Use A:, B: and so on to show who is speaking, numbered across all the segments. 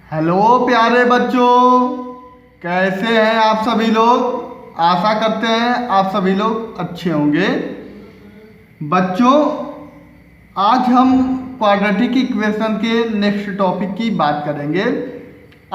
A: Hello प्यारे बच्चों, कैसे हैं आप सभी लोग। आशा करते हैं आप सभी लोग अच्छे होंगे। बच्चों, आज हम क्वाड्रेटिक इक्वेशन के नेक्स्ट टॉपिक की बात करेंगे।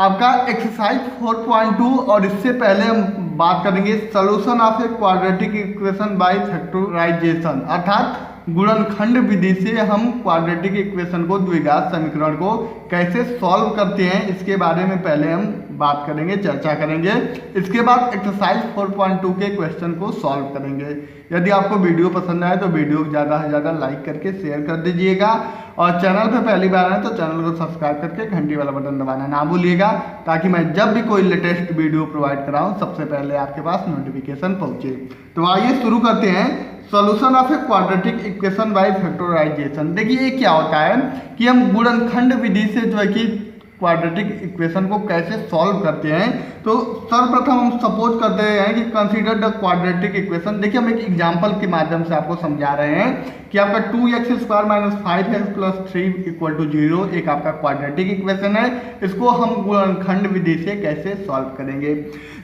A: आपका एक्सरसाइज 4.2 और इससे पहले हम बात करेंगे solution of a quadratic equation by factorisation, अर्थात गुणनखंड विधि से हम क्वाड्रेटिक इक्वेशन को, द्विघात समीकरण को कैसे सॉल्व करते हैं, इसके बारे में पहले हम बात करेंगे, चर्चा करेंगे। इसके बाद एक्सरसाइज 4.2 के क्वेश्चन को सॉल्व करेंगे। यदि आपको वीडियो पसंद आए तो वीडियो को ज़्यादा से ज़्यादा लाइक करके शेयर कर दीजिएगा और चैनल पर पहली बार आए तो चैनल को सब्सक्राइब करके घंटी वाला बटन दबाना ना भूलिएगा, ताकि मैं जब भी कोई लेटेस्ट वीडियो प्रोवाइड कराऊँ सबसे पहले आपके पास नोटिफिकेशन पहुँचे। तो आइए शुरू करते हैं। Solution of a quadratic equation by factorisation. देखिए ये क्या होता है कि हम गुणनखंड विधि से जो है कि क्वाड्रेटिक इक्वेशन को कैसे सॉल्व करते हैं। तो सर्वप्रथम हम सपोज करते हैं कि कंसीडर द क्वाड्रेटिक इक्वेशन। देखिए हम एक एग्जांपल के माध्यम से आपको समझा रहे हैं कि आपका 2x² - 5x + 3 = 0 एक आपका क्वाड्रेटिक इक्वेशन है। इसको हम गुणनखंड विधि से कैसे सॉल्व करेंगे।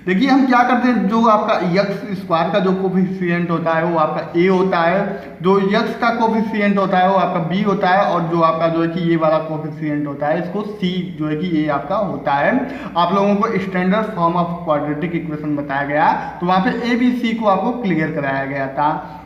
A: देखिए हम क्या करते हैं, जो आपका x² का जो कोफिशिएंट होता है वो आपका a होता है, जो x का कोफिशिएंट होता है वो आपका b होता है, और जो आपका जो है कि ये वाला कोफिशिएंट होता है इसको c जो है कि ये आपका होता है। आप लोगों को standard form of quadratic equation बताया गया, तो वहाँ पे a b c को आपको क्लियर कराया गया था।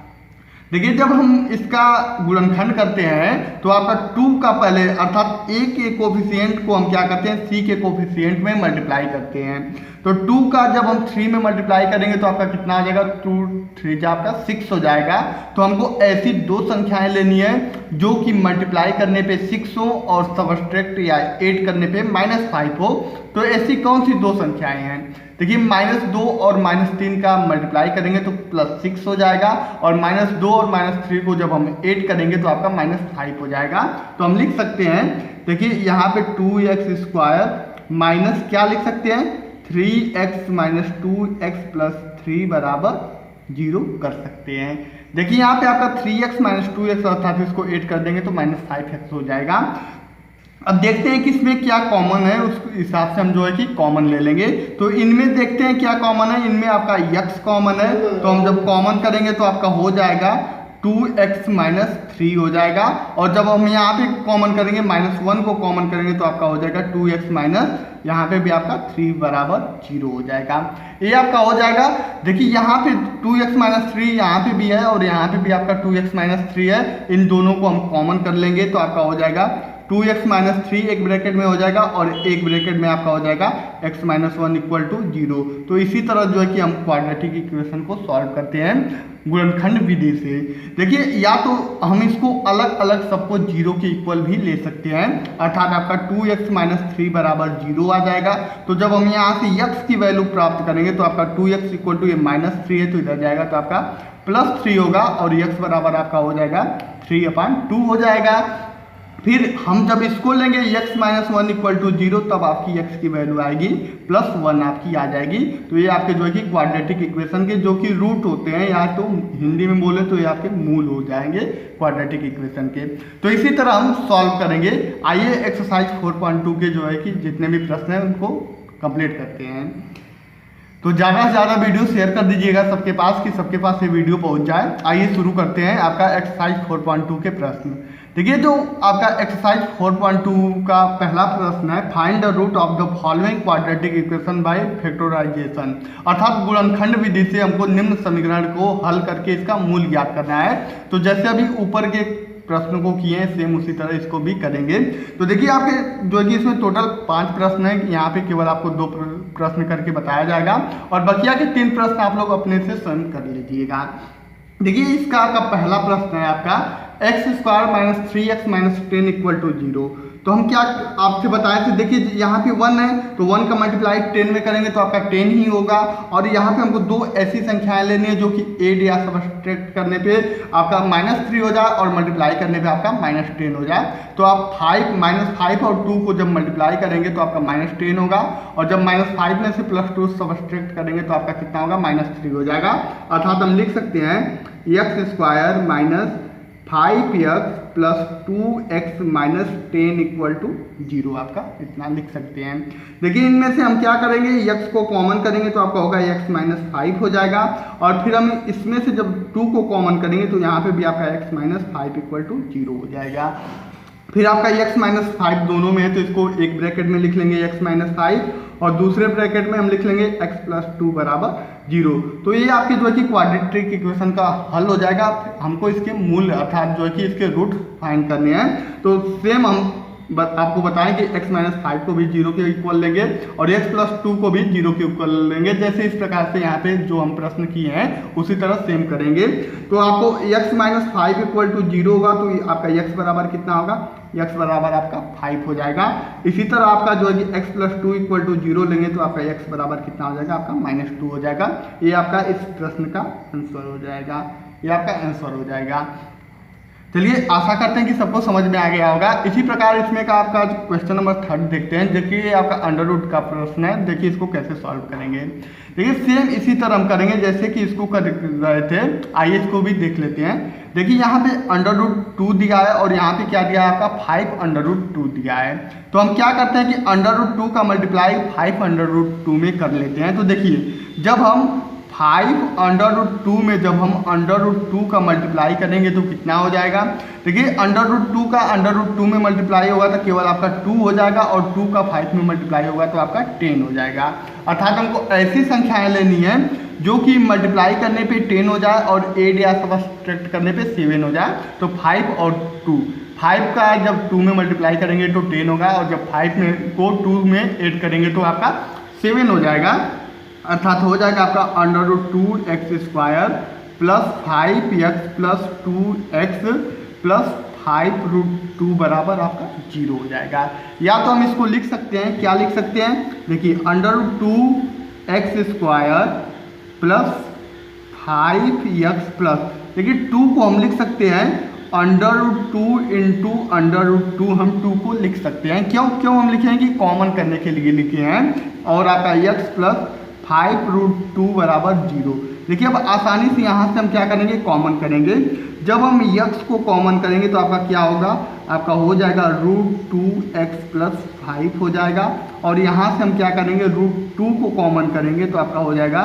A: देखिए जब हम इसका गुणनखंड करते हैं तो आपका 2 का पहले अर्थात a के कोफिशिएंट को हम क्या करते हैं, c के कोफिशिएंट में मल्टीप्लाई करते हैं। तो 2 का जब हम 3 में मल्टीप्लाई करेंगे तो आपका कितना आ जाएगा, 2 3 जा आपका 6 हो जाएगा। तो हमको ऐसी दो संख्याएं लेनी है जो कि मल्टीप्लाई करने पे 6 हो और सबट्रैक्ट या ऐड करने पे -5 हो। तो ऐसी कौन सी दो संख्याएं हैं। देखिए -2 और -3 का मल्टीप्लाई करेंगे तो +6 हो जाएगा, और -2 और -3 को जब हम ऐड करेंगे तो आपका -5 हो जाएगा। तो हम लिख सकते हैं, देखिए यहाँ पे 2x² माइनस क्या लिख सकते हैं, 3x - 2x + 3 = 0 कर सकते हैं। देखिए यहाँ पे आपका 3x - 2x अर्थात इसको ऐड कर देंगे तो -5x हो जाएगा। अब देखते हैं कि इसमें क्या कॉमन है, उस हिसाब से हम जो है कि कॉमन ले लेंगे। तो इनमें देखते हैं क्या कॉमन है। इनमें आपका x कॉमन है, तो हम जब कॉमन करेंगे तो आपका हो जाएगा 2x - 3 हो जाएगा, और जब हम यहाँ पे कॉमन करेंगे -1 को कॉमन करेंगे तो आपका हो जाएगा 2x - यहाँ पे भी आपका 3 = 0 हो जाएगा। ये आपका हो जाएगा। देखिए यहाँ पे 2x - 3 यहाँ पे भी है और यहाँ पे भी आपका 2x - 3 है। इन दोनों को हम कॉमन कर लेंगे तो आपका हो जाएगा 2x - 3 एक ब्रैकेट में हो जाएगा और एक ब्रैकेट में आपका हो जाएगा x - 1 = 0। तो इसी तरह जो है कि हम क्वाड्रेटिक इक्वेशन को सॉल्व करते हैं गुणनखंड विधि से। देखिए या तो हम इसको अलग अलग सबको 0 के इक्वल भी ले सकते हैं, अर्थात आपका 2x - 3 = 0 आ जाएगा। तो जब हम यहाँ से x की वैल्यू प्राप्त करेंगे तो आपका 2x = ये -3 है तो इधर जाएगा तो आपका +3 होगा, और x बराबर आपका हो जाएगा 3/2 हो जाएगा। फिर हम जब इसको लेंगे x - 1 = 0 तब आपकी x की वैल्यू आएगी +1 आपकी आ जाएगी। तो ये आपके जो है कि क्वाड्रेटिक इक्वेशन के जो कि रूट होते हैं, या तो हिंदी में बोले तो ये आपके मूल हो जाएंगे क्वाड्रेटिक इक्वेशन के। तो इसी तरह हम सॉल्व करेंगे। आइए एक्सरसाइज 4.2 के जो है कि जितने भी प्रश्न हैं उनको कंप्लीट करते हैं। तो ज़्यादा से ज़्यादा वीडियो शेयर कर दीजिएगा सबके पास, कि सबके पास ये वीडियो पहुंच जाए। आइए शुरू करते हैं आपका एक्सरसाइज 4.2 के प्रश्न। देखिए जो आपका एक्सरसाइज 4.2 का पहला प्रश्न है, find the root of the following quadratic equation by factorisation, अर्थात गुणनखंड विधि से हमको निम्न समीकरण को हल करके इसका मूल ज्ञात करना है। तो जैसे अभी ऊपर के प्रश्न को किए हैं सेम उसी तरह इसको भी करेंगे। तो देखिए आपके जो है कि इसमें टोटल 5 प्रश्न हैं, यहाँ पे केवल आपको 2 प्रश्न करके बताया जाएगा, और बकिया के 3 प्रश्न आप लोग अपने से स्वयं कर लीजिएगा। देखिए इसका आपका पहला प्रश्न है आपका x² - 3x - 10 = 0। तो हम क्या आपसे बताए थे, देखिए यहाँ पे 1 है तो 1 का मल्टीप्लाई 10 में करेंगे तो आपका 10 ही होगा, और यहाँ पे हमको 2 ऐसी संख्याएं लेनी है जो कि ऐड या सबट्रैक्ट करने पे आपका -3 हो जाए और मल्टीप्लाई करने पे आपका -10 हो जाए। तो आप -5 और 2 को जब मल्टीप्लाई करेंगे तो आपका -10 होगा, और जब -5 में से +2 सबट्रैक्ट करेंगे तो आपका कितना होगा, -3 हो जाएगा। अर्थात हम लिख सकते हैं x² - 5x plus 2x minus 10 equal to 0 आपका इतना लिख सकते हैं। देखिए इनमें से हम क्या करेंगे, x को कॉमन करेंगे तो आपका होगा x माइनस 5 हो जाएगा, और फिर हम इसमें से जब 2 को कॉमन करेंगे तो यहाँ पे भी आपका x माइनस 5 इक्वल टू 0 हो जाएगा। फिर आपका x माइनस 5 दोनों में है तो इसको एक ब्रैकेट में लिख लेंगे x माइनस 5, और दूसरे ब्रैकेट में हम लिख लेंगे x प्लस 2 बराबर 0। तो ये आपके जो है कि क्वाड्रेटिक इक्वेशन का हल हो जाएगा। हमको इसके मूल अर्थात जो है कि इसके रूट फाइंड करने हैं, तो सेम हम आपको बताएं कि x माइनस 5 को भी 0 के इक्वल लेंगे और x प्लस 2 को भी 0 के इक्वल लेंगे। जैसे इस प्रकार से यहाँ पे जो हम प्रश्न किए हैं उसी तरह सेम करेंगे। तो आपको x माइनस 5 इक्वल टू 0 होगा तो आपका x बराबर कितना होगा, x बराबर आपका 5 हो जाएगा। इसी तरह आपका जो है कि x प्लस 2 इक्वल टू 0 लेंगे तो आपका x बराबर कितना हो जाएगा, आपका माइनस 2 हो जाएगा। ये आपका इस प्रश्न का आंसर हो जाएगा, ये आपका आंसर हो जाएगा। चलिए आशा करते हैं कि सबको समझ में आ गया होगा। इसी प्रकार इसमें का आपका क्वेश्चन नंबर 3 देखते हैं। देखिए आपका अंडर रूट का प्रश्न है, देखिए इसको कैसे सॉल्व करेंगे। देखिए सेम इसी तरह हम करेंगे जैसे कि इसको कर रहे थे, आइए इसको भी देख लेते हैं। देखिए यहाँ पे अंडर रूट 2 दिया है और यहाँ पे क्या दिया है, आपका 5 अंडर रूट 2 दिया है। तो हम क्या करते हैं कि अंडर रूट 2 का मल्टीप्लाई 5 अंडर रूट 2 में कर लेते हैं। तो देखिए जब हम 5 अंडर रूट 2 में जब हम अंडर रूट 2 का मल्टीप्लाई करेंगे तो कितना हो जाएगा। देखिए अंडर रूट 2 का अंडर रूट 2 में मल्टीप्लाई होगा तो केवल आपका 2 हो जाएगा, और 2 का 5 में मल्टीप्लाई होगा तो आपका 10 हो जाएगा। अर्थात हमको ऐसी संख्याएं लेनी है जो कि मल्टीप्लाई करने पे 10 हो जाए और एड या सब्ट्रैक्ट करने पे 7 हो जाए। तो 5 और 2, 5 का जब 2 में मल्टीप्लाई करेंगे तो 10 होगा, और जब 5 में को 2 में ऐड करेंगे तो आपका 7 हो जाएगा। अर्थात हो जाएगा आपका under root 2x square plus 5x plus 2x plus 5 root 2 बराबर आपका 0 हो जाएगा। या तो हम इसको लिख सकते हैं, क्या लिख सकते हैं, देखिए under root 2x square plus 5x plus, देखिए 2 को हम लिख सकते हैं under root 2 into under root 2, हम 2 को लिख सकते हैं। क्यों हम लिखे हैं कि कॉमन करने के लिए लिखे हैं, और आपका x प्लस 5 रूट 2 बराबर 0। देखिए अब आसानी से यहाँ से हम क्या करेंगे, कॉमन करेंगे। जब हम x को कॉमन करेंगे तो आपका क्या होगा, आपका हो जाएगा रूट 2x प्लस 5 हो जाएगा, और यहाँ से हम क्या करेंगे, रूट 2 को कॉमन करेंगे तो आपका हो जाएगा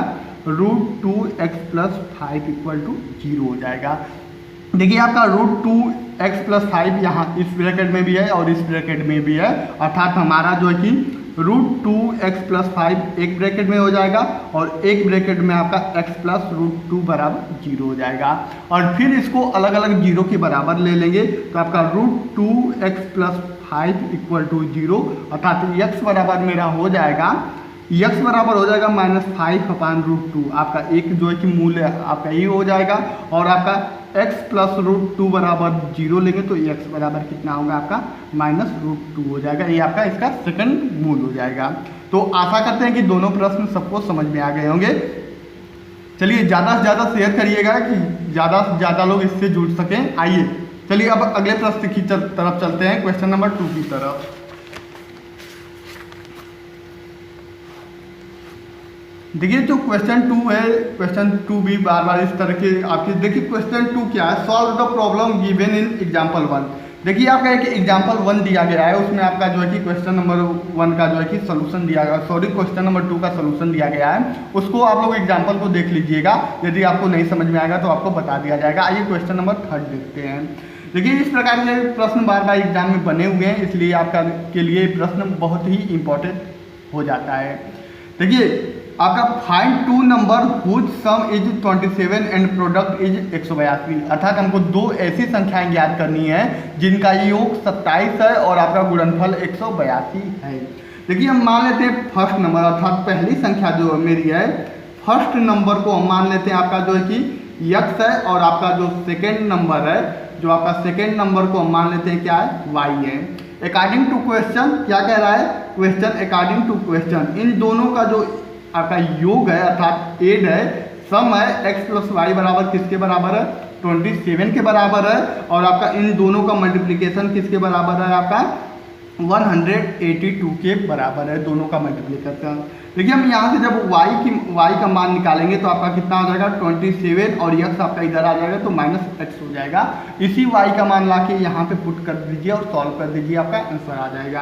A: root 2x plus 5 equal to 0 हो जाएगा। देखिए आपका रूट 2x प्लस 5 यहाँ इस ब्रैकेट में भी है और इस ब्रैकेट में भी है, अर्थात हमारा जो है कि रूट 2x प्लस 5 एक ब्रैकेट में हो जाएगा और एक ब्रैकेट में आपका x प्लस रूट 2 बराबर 0 हो जाएगा। और फिर इसको अलग अलग 0 के बराबर ले लेंगे तो आपका root 2x plus 5 equal to 0, अर्थात x बराबर मेरा हो जाएगा, x बराबर हो जाएगा माइनस 5 अपान रूट 2। आपका एक जो है कि मूल्य आपका ये हो जाएगा, और आपका x प्लस रूट 2 बराबर 0 लेंगे तो x बराबर कितना होगा, आपका माइनस रूट 2 हो जाएगा। ये आपका इसका सेकंड मूल हो जाएगा। तो आशा करते हैं कि दोनों प्रश्न सबको समझ में आ गए होंगे। चलिए ज़्यादा से ज़्यादा शेयर करिएगा कि ज़्यादा से ज़्यादा लोग इससे जुड़ सकें। आइए चलिए अब अगले प्रश्न की तरफ चलते हैं, क्वेश्चन नंबर 2 की तरफ। देखिए जो क्वेश्चन 2 है, क्वेश्चन 2 भी बार बार इस तरह के आपके, देखिए क्वेश्चन 2 क्या है, solve the problem given in example 1। देखिए आपका एक एग्जांपल 1 दिया गया है, उसमें आपका जो है कि क्वेश्चन नंबर 1 का जो है कि सोल्यूशन दिया गया, सॉरी क्वेश्चन नंबर 2 का सोल्यूशन दिया गया है, उसको आप लोग एग्जांपल को देख लीजिएगा। यदि आपको नहीं समझ में आएगा तो आपको बता दिया जाएगा। आइए क्वेश्चन नंबर 3 देखते हैं। देखिए इस प्रकार के प्रश्न बार बार एग्जाम में बने हुए हैं, इसलिए आपका के लिए प्रश्न बहुत ही इंपॉर्टेंट हो जाता है। देखिए आपका find 2 number whose sum is 27 and product is 182, अर्थात हमको 2 ऐसी संख्याएं ज्ञात करनी है जिनका योग 27 है और आपका गुणनफल 182 है। देखिए हम मान लेते हैं फर्स्ट नंबर, अर्थात पहली संख्या जो मेरी है, फर्स्ट नंबर को हम मान लेते हैं आपका जो है कि x है, और आपका जो सेकेंड नंबर है, जो आपका सेकेंड नंबर को हम मान लेते हैं क्या है, y है। अकॉर्डिंग टू क्वेश्चन क्या कह रहा है, क्वेश्चन अकॉर्डिंग टू क्वेश्चन इन दोनों का जो आपका योग है अर्थात एड है, सम है, x प्लस वाई बराबर किसके बराबर है, 27 के बराबर है, और आपका इन दोनों का मल्टीप्लिकेशन किसके बराबर है, आपका 182 के बराबर है, दोनों का मल्टीप्लाई करते हैं। देखिए हम यहाँ से जब y का मान निकालेंगे तो आपका कितना हो जाएगा 27 और x आपका इधर आ जाएगा तो -x हो जाएगा। इसी y का मान ला के यहाँ पे पुट कर दीजिए और सॉल्व कर दीजिए, आपका आंसर आ जाएगा।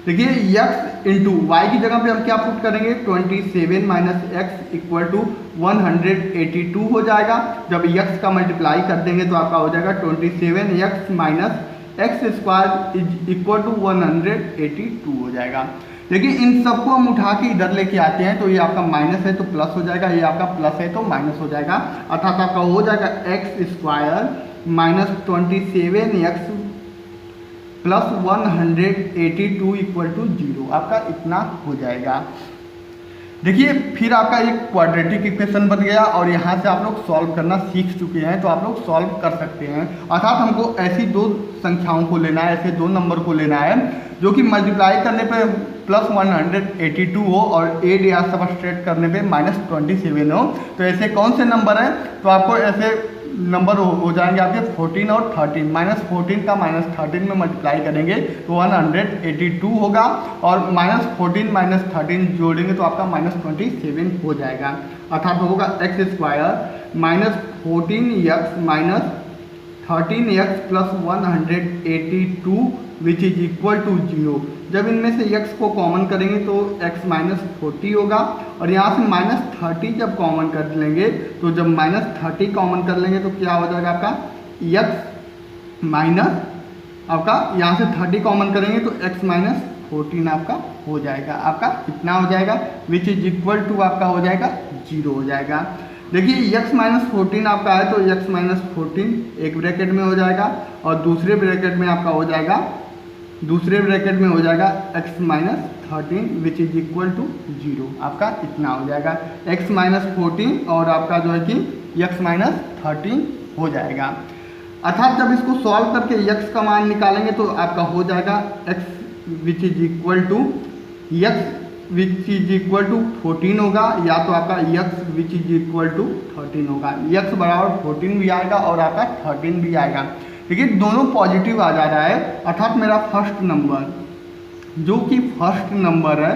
A: देखिए x इंटू वाई की जगह पे हम क्या पुट करेंगे 27 माइनस एक्स इक्वल टू 182 हो जाएगा। जब x का मल्टीप्लाई कर देंगे तो आपका हो जाएगा 27x minus x square is equal to 182 हो जाएगा। देखिए इन सबको हम उठा के इधर लेके आते हैं तो ये आपका माइनस है तो प्लस हो जाएगा, ये आपका प्लस है तो माइनस हो जाएगा, अर्थात आपका हो जाएगा x square minus 27x plus 182 equal to 0, आपका इतना हो जाएगा। देखिए फिर आपका एक क्वाड्रेटिक इक्वेशन बन गया और यहाँ से आप लोग सॉल्व करना सीख चुके हैं तो आप लोग सॉल्व कर सकते हैं। अर्थात हमको ऐसी दो संख्याओं को लेना है, ऐसे दो नंबर को लेना है जो कि मल्टीप्लाई करने पे प्लस 182 हो और एड या सबट्रैक्ट करने पे -27 हो। तो ऐसे कौन से नंबर हैं, तो आपको ऐसे नंबर हो जाएंगे आपके 14 और 13, -14 का -13 में मल्टीप्लाई करेंगे तो 182 होगा और -14 -13 जोड़ेंगे तो आपका -27 हो जाएगा। अर्थात होगा x square -14x minus 13x plus 182 which is equal to 0। जब इनमें से x को कॉमन करेंगे तो x -40 होगा और यहाँ से -30 जब कॉमन कर लेंगे तो जब -30 कॉमन कर लेंगे तो क्या हो जाएगा आपका x माइनस आपका यहाँ से 30 कॉमन करेंगे तो x माइनस 14 आपका हो जाएगा, आपका कितना हो जाएगा विच इज इक्वल टू आपका हो जाएगा 0 हो जाएगा। देखिए x माइनस 14 आपका है तो x माइनस 14 एक ब्रैकेट में हो जाएगा और दूसरे ब्रैकेट में आपका हो जाएगा x minus 13 which is equal to 0, आपका इतना हो जाएगा x माइनस 14 और आपका जो है कि x माइनस 13 हो जाएगा। अर्थात जब इसको सॉल्व करके x का मान निकालेंगे तो आपका हो जाएगा x which is equal to 14 होगा या तो आपका x which is equal to 13 होगा। x बराबर 14 भी आएगा और आपका 13 भी आएगा। देखिए दोनों पॉजिटिव आ जा रहा है, अर्थात मेरा फर्स्ट नंबर जो कि फर्स्ट नंबर है,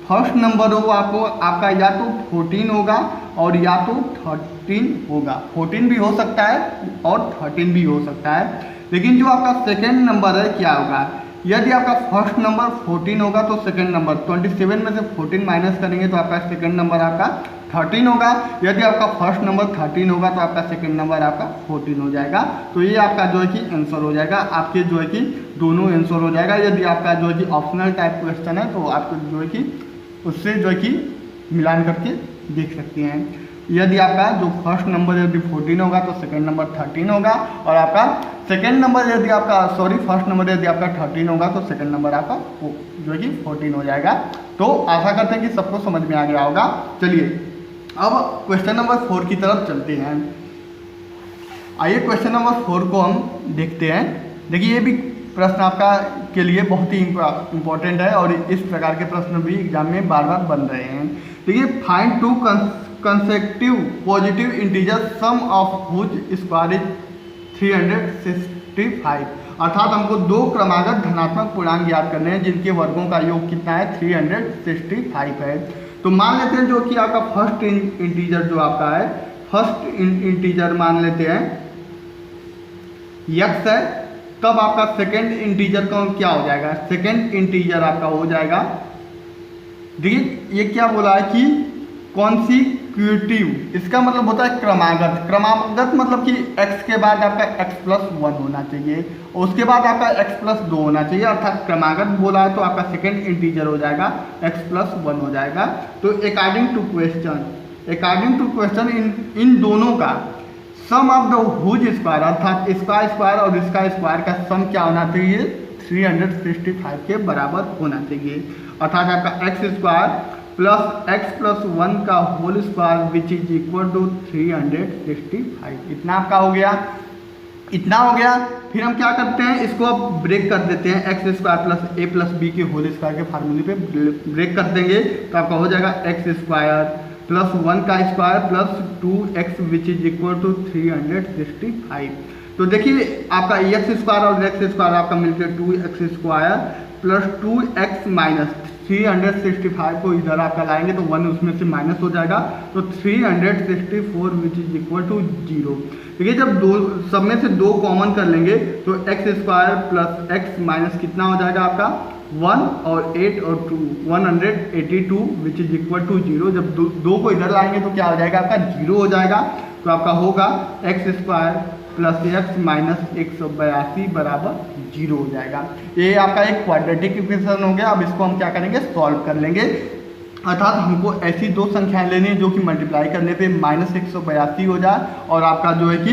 A: फर्स्ट नंबर हो आपको आपका या तो 14 होगा और या तो 13 होगा। 14 भी हो सकता है और 13 भी हो सकता है। लेकिन जो आपका सेकेंड नंबर है क्या होगा, यदि आपका फर्स्ट नंबर 14 होगा तो सेकंड नंबर 27 में से 14 माइनस करेंगे तो आपका सेकंड नंबर आपका 13 होगा। यदि आपका फर्स्ट नंबर 13 होगा तो आपका सेकंड नंबर आपका 14 हो जाएगा। तो ये आपका जो है कि आंसर हो जाएगा, आपके जो है कि दोनों आंसर हो जाएगा। यदि आपका जो है कि ऑप्शनल टाइप क्वेश्चन है तो आपको जो है कि उससे जो है कि मिलान करके देख सकते हैं। यदि आपका जो फर्स्ट नंबर यदि 14 होगा तो सेकंड नंबर 13 होगा और आपका सेकंड नंबर यदि आपका फर्स्ट नंबर यदि आपका 13 होगा तो सेकंड नंबर आपका जो है कि 14 हो जाएगा। तो आशा करते हैं कि सबको समझ में आ गया होगा। चलिए अब क्वेश्चन नंबर 4 की तरफ चलते हैं। आइए क्वेश्चन नंबर 4 को हम देखते हैं। देखिए ये भी प्रश्न आपका के लिए बहुत ही इम्पोर्टेंट है और इस प्रकार के प्रश्न भी एग्जाम में बार बार बन रहे हैं। देखिए find two consecutive positive integer sum of whose square is 365। अर्थात हमको दो क्रमागत धनात्मक पूर्णांक ज्ञात करने हैं जिनके वर्गों का योग कितना है 365 है। तो मान लेते हैं जो कि आपका फर्स्ट इंटीजर जो आपका है, फर्स्ट इंटीजर मान लेते हैं x है, तब आपका सेकेंड इंटीजर का क्या हो जाएगा, सेकेंड इंटीजर आपका हो जाएगा। देखिए ये क्या बोला है कि कॉन्सिक्यूटिव, इसका मतलब होता है क्रमागत। क्रमागत मतलब कि x के बाद आपका x+1 होना चाहिए और उसके बाद आपका x+2 होना चाहिए। अर्थात क्रमागत बोला है तो आपका सेकेंड इंटीजर हो जाएगा x+1 हो जाएगा। तो अकॉर्डिंग टू क्वेश्चन इन दोनों का सम ऑफ द हुज स्क्वायर, अर्थात इसका स्क्वायर और इसका स्क्वायर का सम क्या होना चाहिए 365 के बराबर होना चाहिए। अर्थात आपका x स्क्वायर प्लस x+1 का whole square which is equal to 365, इतना आपका हो गया, इतना हो गया। फिर हम क्या करते हैं, इसको अब ब्रेक कर देते हैं, x square plus a plus b के होल स्क्वायर के फार्मूले पे ब्रेक कर देंगे तो आपका हो जाएगा x स्क्वायर प्लस 1 का square plus 2x which is equal to 365। तो देखिए आपका x स्क्वायर और x स्क्वायर आपका मिलकर 2x square plus 2x minus 365 को इधर आपका लाएंगे तो 1 उसमें से माइनस हो जाएगा, तो 364 विच इज इक्वल टू 0। देखिए जब दो सब में से 2 कॉमन कर लेंगे तो x square plus x minus कितना हो जाएगा आपका 1 और 8 और 2 182 विच इज इक्वल टू 0। जब दो को इधर लाएंगे तो क्या हो जाएगा आपका 0 हो जाएगा, तो आपका होगा x square plus x minus 182 बराबर 0 हो जाएगा। ये आपका एक क्वाड्रेटिक इक्वेशन हो गया। अब इसको हम क्या करेंगे, सॉल्व कर लेंगे। अर्थात हमको ऐसी 2 संख्याएं लेनी है जो कि मल्टीप्लाई करने पे माइनस 182 हो जाए और आपका जो है कि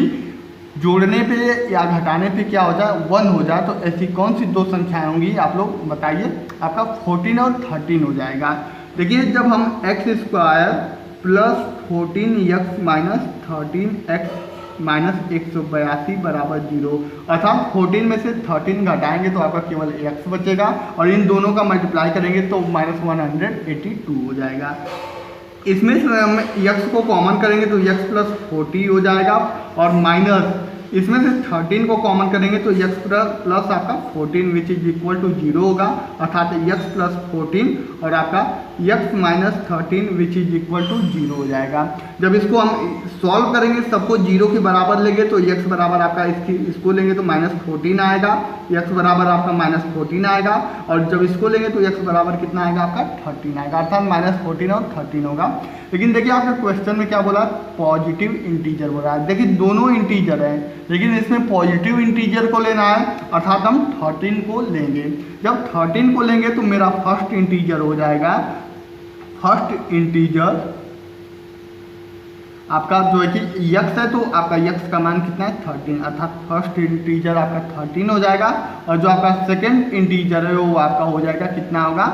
A: जोड़ने पे या घटाने पे क्या हो जाए 1 हो जाए। तो ऐसी कौन सी 2 संख्याएं होंगी आप लोग बताइए। आपका 14 और 13 हो जाएगा। देखिए जब हम x square plus 14x minus 13x minus 182 बराबर 0, अर्थात 14 में से 13 घटाएंगे तो आपका केवल x बचेगा और इन दोनों का मल्टीप्लाई करेंगे तो माइनस 182 हो जाएगा। इसमें से हम x को कॉमन करेंगे तो x प्लस 40 हो जाएगा और माइनस इसमें से 13 को कॉमन करेंगे तो x प्लस आपका 14 विच इज इक्वल टू 0 होगा, अर्थात x प्लस 14 और आपका x minus 13 which is equal to 0 हो जाएगा। जब इसको हम सॉल्व करेंगे सबको 0 के बराबर लेंगे तो x बराबर आपका इसको लेंगे तो माइनस 14 आएगा, x बराबर आपका माइनस 14 आएगा और जब इसको लेंगे तो x बराबर कितना आएगा आपका 13 आएगा, अर्थात माइनस 14 और 13 होगा। लेकिन देखिए आपके क्वेश्चन में क्या बोला, पॉजिटिव इंटीजर बोला है। देखिए दोनों इंटीजर हैं लेकिन इसमें पॉजिटिव इंटीजर को लेना है, अर्थात हम 13 को लेंगे। जब 13 को लेंगे तो मेरा फर्स्ट इंटीजर हो जाएगा, फर्स्ट इंटीजर आपका जो है कि x है तो आपका x का मान कितना है 13, अर्थात फर्स्ट इंटीजर आपका 13 हो जाएगा और जो आपका सेकेंड इंटीजर है वो आपका हो जाएगा कितना होगा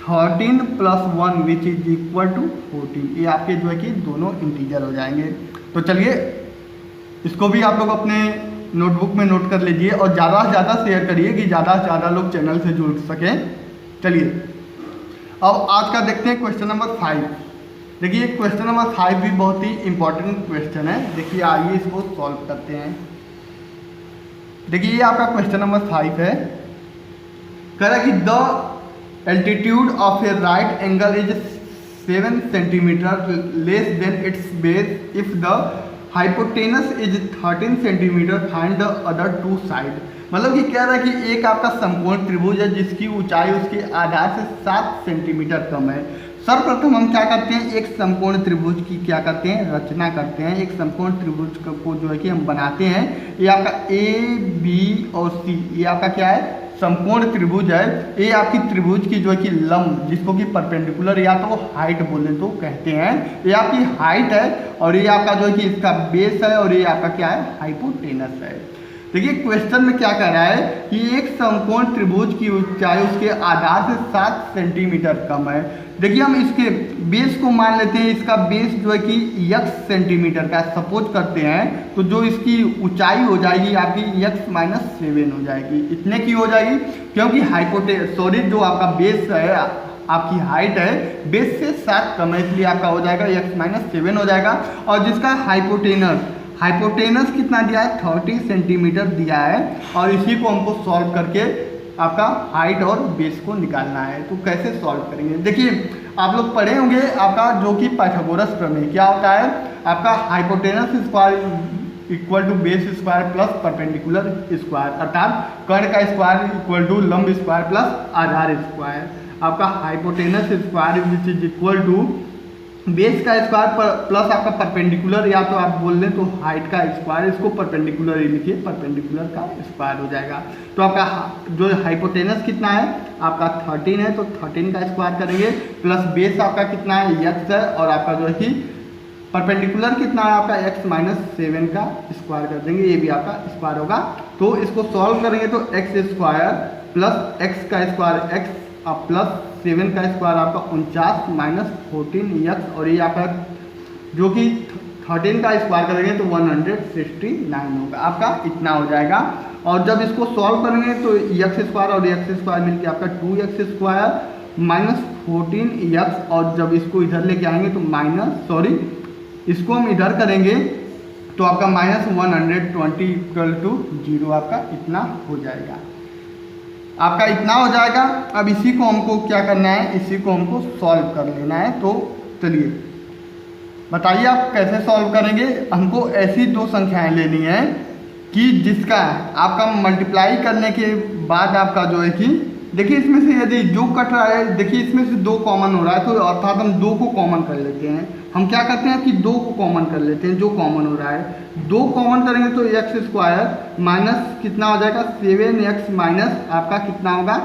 A: 13 plus 1 which is equal to 14। ये आपके जो है कि दोनों इंटीजर हो जाएंगे। तो चलिए इसको भी आप लोग अपने नोटबुक में नोट कर लीजिए और ज़्यादा से ज़्यादा शेयर करिए कि ज़्यादा से ज़्यादा लोग चैनल से जुड़ सकें। चलिए अब आज का देखते हैं क्वेश्चन नंबर 5। देखिए क्वेश्चन नंबर 5 भी बहुत ही इंपॉर्टेंट क्वेश्चन है। देखिए आइए इसको सॉल्व करते हैं। देखिए ये आपका क्वेश्चन नंबर 5 है। कह रहा है कि the altitude of A right angle is 7 centimetre less than it's base if the hypotenuse is 13 centimetre, find the other 2 side. मतलब कि कह रहा है कि एक आपका समकोण त्रिभुज है जिसकी ऊंचाई उसके आधार से 7 सेंटीमीटर कम है। सर्वप्रथम हम क्या करते हैं, एक समकोण त्रिभुज की क्या करते हैं, रचना करते हैं। एक समकोण त्रिभुज को जो है कि हम बनाते हैं। ये आपका ए बी और सी, ये आपका क्या है समकोण त्रिभुज है। ये आपकी त्रिभुज की जो है कि लंब, जिसको कि परपेंडिकुलर या तो हाइट बोले तो कहते हैं, ये आपकी हाइट है और ये आपका जो है कि इसका बेस है और ये आपका क्या है हाइपोटेनस है। देखिए क्वेश्चन में क्या कह रहा है कि एक समकोण त्रिभुज की ऊंचाई उसके आधार से 7 सेंटीमीटर कम है। देखिए हम इसके बेस को मान लेते हैं, इसका बेस जो है कि x सेंटीमीटर का सपोज करते हैं, तो जो इसकी ऊंचाई हो जाएगी आपकी x माइनस 7 हो जाएगी। इतने की हो जाएगी क्योंकि जो आपका बेस है आपकी हाइट है बेस से 7 कम है, इसलिए आपका हो जाएगा x माइनस 7 हो जाएगा। और जिसका हाइपोटेनस कितना दिया है 30 सेंटीमीटर दिया है और इसी को हमको सॉल्व करके आपका हाइट और बेस को निकालना है। तो कैसे सॉल्व करेंगे, देखिए आप लोग पढ़े होंगे आपका जो कि पाइथागोरस प्रमेय क्या होता है, आपका hypotenuse square equal to base square plus perpendicular square, अर्थात कर्ण का स्क्वायर इक्वल टू लंब स्क्वायर प्लस आधार स्क्वायर। आपका hypotenuse square which is equal to base का स्क्वायर प्लस आपका परपेंडिकुलर, या तो आप बोल लें तो हाइट का स्क्वायर, इसको परपेंडिकुलर ही लिखिए, परपेंडिकुलर का स्क्वायर हो जाएगा। तो आपका जो हाइपोटेनस कितना है आपका 13 है, तो 13 का स्क्वायर करेंगे प्लस बेस आपका कितना है x है और आपका जो है कि परपेंडिकुलर कितना है आपका x माइनस 7 का स्क्वायर कर देंगे, ये भी आपका स्क्वायर होगा। तो इसको सॉल्व करेंगे तो x स्क्वायर प्लस x का स्क्वायर x प्लस 7 का स्क्वायर आपका 49 माइनस 14x और ये आपका जो कि 13 का स्क्वायर करेंगे तो 169 होगा, आपका इतना हो जाएगा। और जब इसको सॉल्व करेंगे तो x स्क्वायर और x स्क्वायर मिलकर आपका 2x स्क्वायर माइनस 14x और जब इसको इधर लेके आएंगे तो इसको हम इधर करेंगे तो आपका माइनस 120 इक्वल टू 0 आपका इतना हो जाएगा। आपका इतना हो जाएगा। अब इसी को हमको क्या करना है, इसी को हमको सॉल्व कर लेना है। तो चलिए बताइए आप कैसे सॉल्व करेंगे। हमको ऐसी दो संख्याएं लेनी है कि जिसका आपका मल्टीप्लाई करने के बाद आपका जो है कि देखिए इसमें से यदि जो कट रहा है, देखिए इसमें से दो कॉमन हो रहा है, तो अर्थात हम दो को कॉमन कर लेते हैं। हम क्या करते हैं कि दो को कॉमन कर लेते हैं, जो कॉमन हो रहा है। दो कॉमन करेंगे तो एक्स स्क्वायर माइनस कितना हो जाएगा 7x माइनस आपका कितना होगा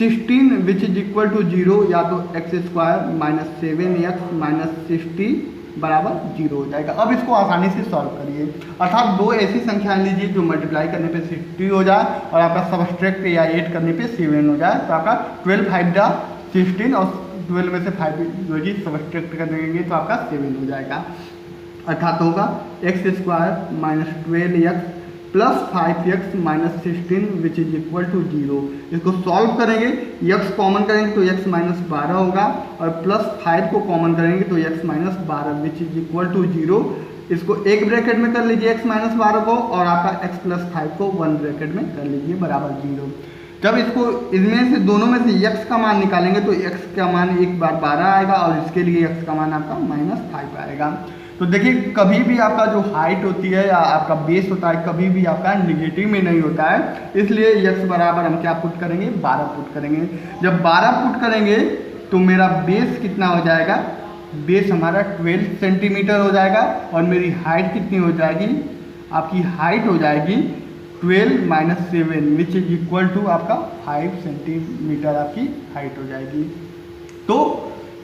A: 16 विच इज इक्वल टू 0, या तो x square minus 7x minus 60 बराबर 0 हो जाएगा। अब इसको आसानी से सॉल्व करिए, अर्थात दो ऐसी संख्याएं लीजिए जो मल्टीप्लाई करने पे 60 हो जाए और आपका सब्सट्रैक्ट या ऐड करने पे 7 हो जाए। तो आपका 12 5 जा 16 और 12 में से 5 जो है सब्सट्रैक्ट कर देंगे तो आपका 7 हो जाएगा। अर्थात होगा x square minus 12x plus 5x minus 16 which is equal to 0। इसको सॉल्व करेंगे, x कॉमन करेंगे तो x माइनस 12 होगा और प्लस 5 को कॉमन करेंगे तो x minus 12 which is equal to 0। इसको एक ब्रैकेट में कर लीजिए x माइनस 12 को, और आपका x प्लस 5 को 1 ब्रैकेट में कर लीजिए बराबर 0। जब इसको इनमें से दोनों में से x का मान निकालेंगे तो x का मान एक बार 12 आएगा और इसके लिए x का मान आपका माइनस 5 आएगा। तो देखिए कभी भी आपका जो हाइट होती है या आपका बेस होता है कभी भी आपका निगेटिव में नहीं होता है, इसलिए x बराबर हम क्या पुट करेंगे 12 पुट करेंगे। जब 12 पुट करेंगे तो मेरा बेस कितना हो जाएगा, बेस हमारा 12 सेंटीमीटर हो जाएगा और मेरी हाइट कितनी हो जाएगी, आपकी हाइट हो जाएगी 12 minus 7 which is equal to आपका 5 सेंटीमीटर आपकी हाइट हो जाएगी। तो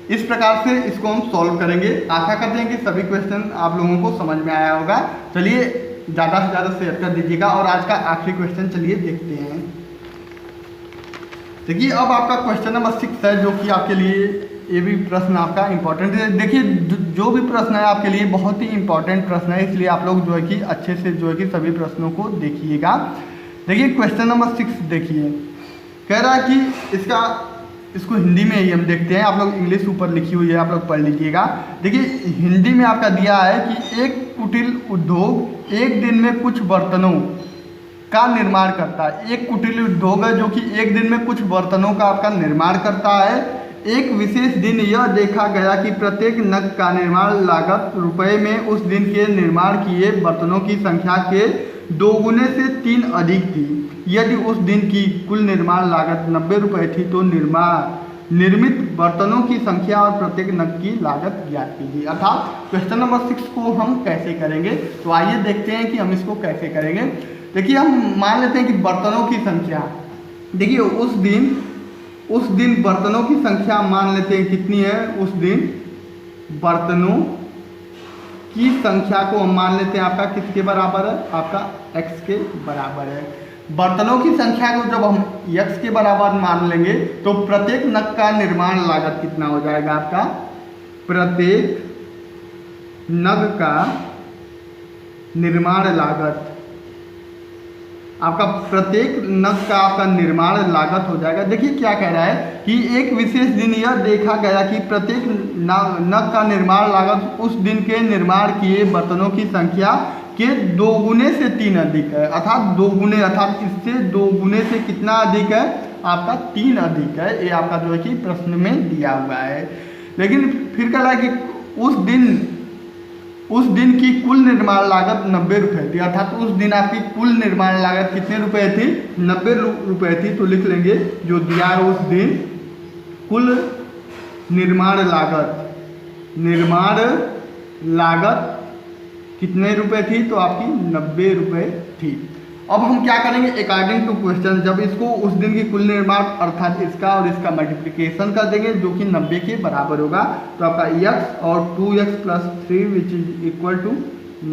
A: इस प्रकार से इसको हम सॉल्व करेंगे। आशा करते हैं कि सभी क्वेश्चन आप लोगों को समझ में आया होगा। चलिए ज़्यादा से ज़्यादा शेयर कर दीजिएगा और आज का आखिरी क्वेश्चन चलिए देखते हैं। देखिए अब आपका क्वेश्चन नंबर 6 है, जो कि आपके लिए ये भी प्रश्न आपका इम्पोर्टेंट है। देखिए जो भी प्रश्न है आपके लिए बहुत ही इम्पोर्टेंट प्रश्न है, इसलिए आप लोग जो है कि अच्छे से जो है कि सभी प्रश्नों को देखिएगा। देखिए क्वेश्चन नंबर 6 देखिए, कह रहा है कि इसको हिंदी में ही हम देखते हैं। आप लोग इंग्लिश ऊपर लिखी हुई है, आप लोग पढ़ लीजिएगा। देखिए हिंदी में आपका दिया है कि एक कुटिल उद्योग एक दिन में कुछ बर्तनों का निर्माण करता है। एक कुटिल उद्योग है जो कि एक दिन में कुछ बर्तनों का आपका निर्माण करता है। एक विशेष दिन यह देखा गया कि प्रत्येक नग का निर्माण लागत रुपए में उस दिन के निर्माण किए बर्तनों की संख्या के 2 गुने से 3 अधिक थी। यदि उस दिन की कुल निर्माण लागत 90 रुपये थी तो निर्मित बर्तनों की संख्या और प्रत्येक नग की लागत ज्ञात कीजिए। अर्थात क्वेश्चन नंबर 6 को हम कैसे करेंगे, तो आइए देखते हैं कि हम इसको कैसे करेंगे। देखिए हम मान लेते हैं कि बर्तनों की संख्या, देखिए उस दिन बर्तनों की संख्या मान लेते हैं कितनी है। उस दिन बर्तनों की संख्या को हम मान लेते हैं आपका किसके बराबर है, आपका x के बराबर है। बर्तनों की संख्या को जब हम x के बराबर मान लेंगे तो प्रत्येक नग का निर्माण लागत कितना हो जाएगा आपका, प्रत्येक नग का निर्माण लागत आपका प्रत्येक नग का आपका निर्माण लागत हो जाएगा। देखिए क्या कह रहा है कि एक विशेष दिन यह देखा गया कि प्रत्येक नग का निर्माण लागत उस दिन के निर्माण किए बर्तनों की संख्या के 2 गुने से 3 अधिक है। अर्थात 2 गुने, अर्थात इससे 2 गुने से कितना अधिक है, आपका 3 अधिक है। ये आपका जो है कि प्रश्न में दिया हुआ है। लेकिन फिर कह रहा है कि उस दिन की कुल निर्माण लागत 90 रुपये थी। अर्थात उस दिन आपकी कुल निर्माण लागत कितने रुपए थी, 90 रुपये थी। तो लिख लेंगे जो दिया है उस दिन कुल निर्माण लागत कितने रुपए थी, तो आपकी 90 रुपये थी। अब हम क्या करेंगे अकॉर्डिंग टू क्वेश्चन, जब इसको उस दिन की कुल निर्माण अर्थात इसका और इसका मल्टीप्लिकेशन कर देंगे जो कि 90 के बराबर होगा, तो आपका x और 2x plus 3 which is equal to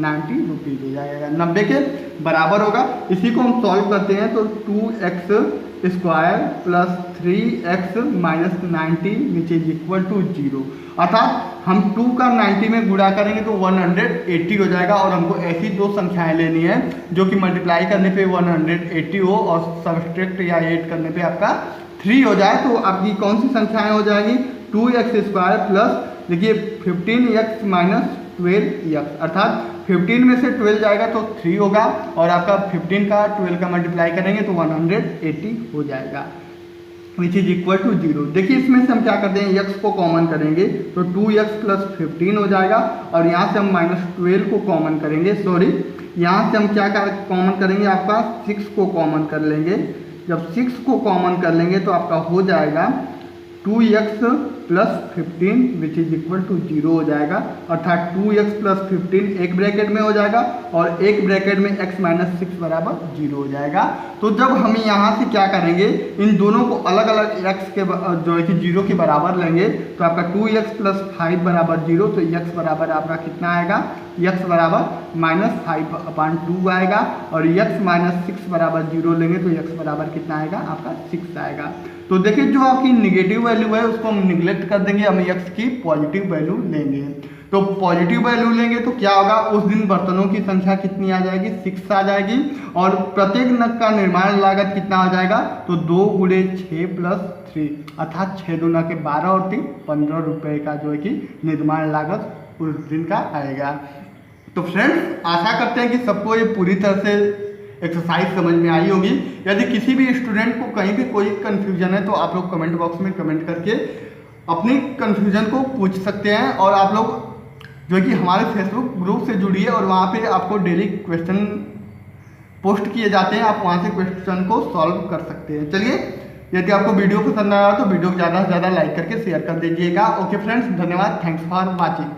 A: 90 rupees हो जाएगा, 90 के बराबर होगा। इसी को हम सॉल्व करते हैं तो 2x square plus 3x minus 90 which is equal to 0। अर्थात हम 2 का 90 में गुणा करेंगे तो 180 हो जाएगा। और हमको ऐसी दो संख्याएं लेनी है जो कि मल्टीप्लाई करने पे 180 हो और सब्सट्रैक्ट या ऐड करने पे आपका 3 हो जाए। तो आपकी कौन सी संख्याएं हो जाएंगी, 2x स्क्वायर प्लस देखिए 15x माइनस 12x, अर्थात 15 में से 12 जाएगा तो 3 होगा और आपका 15 का 12 का मल्टीप्लाई करेंगे तो 180 हो जाएगा, विच इज इक्वल टू 0। देखिए इसमें से हम क्या करते हैं, x को कॉमन करेंगे तो 2x प्लस 15 हो जाएगा और यहाँ से हम -12 को कॉमन करेंगे, सॉरी यहाँ से हम क्या कॉमन करेंगे, आपका 6 को कॉमन कर लेंगे। जब 6 को कॉमन कर लेंगे तो आपका हो जाएगा 2x plus 15 which is equal to 0 हो जाएगा, अर्थात 2x प्लस 15 एक ब्रैकेट में हो जाएगा और एक ब्रैकेट में x माइनस 6 बराबर 0 हो जाएगा। तो जब हम यहाँ से क्या करेंगे, इन दोनों को अलग अलग x के जो है कि 0 के बराबर लेंगे तो आपका 2x प्लस 5 बराबर 0, तो x बराबर आपका कितना आएगा, x बराबर -5/2 आएगा और x माइनस 6 बराबर 0 लेंगे तो x बराबर कितना आएगा, आपका 6 आएगा। तो देखिए जो आपकी निगेटिव वैल्यू है उसको हम निगलेक्ट कर देंगे, हम x की पॉजिटिव वैल्यू लेंगे। तो पॉजिटिव वैल्यू लेंगे तो क्या होगा, उस दिन बर्तनों की संख्या कितनी आ जाएगी, 6 आ जाएगी और प्रत्येक नग का निर्माण लागत कितना आ जाएगा, तो 2 गुणे 6 प्लस 3, अर्थात 6 दूना के 12 और 3 15 रुपये का जो है कि निर्माण लागत उस दिन का आएगा। तो फ्रेंड्स आशा करते हैं कि सबको ये पूरी तरह से एक्सरसाइज समझ में आई होगी। यदि किसी भी स्टूडेंट को कहीं भी कोई कन्फ्यूजन है तो आप लोग कमेंट बॉक्स में कमेंट करके अपनी कन्फ्यूजन को पूछ सकते हैं और आप लोग जो है कि हमारे फेसबुक ग्रुप से जुड़िए और वहाँ पे आपको डेली क्वेश्चन पोस्ट किए जाते हैं, आप वहाँ से क्वेश्चन को सॉल्व कर सकते हैं। चलिए यदि आपको वीडियो पसंद आया तो वीडियो को ज़्यादा से ज़्यादा लाइक करके शेयर कर दीजिएगा। ओके फ्रेंड्स, धन्यवाद, थैंक्स फॉर वॉचिंग।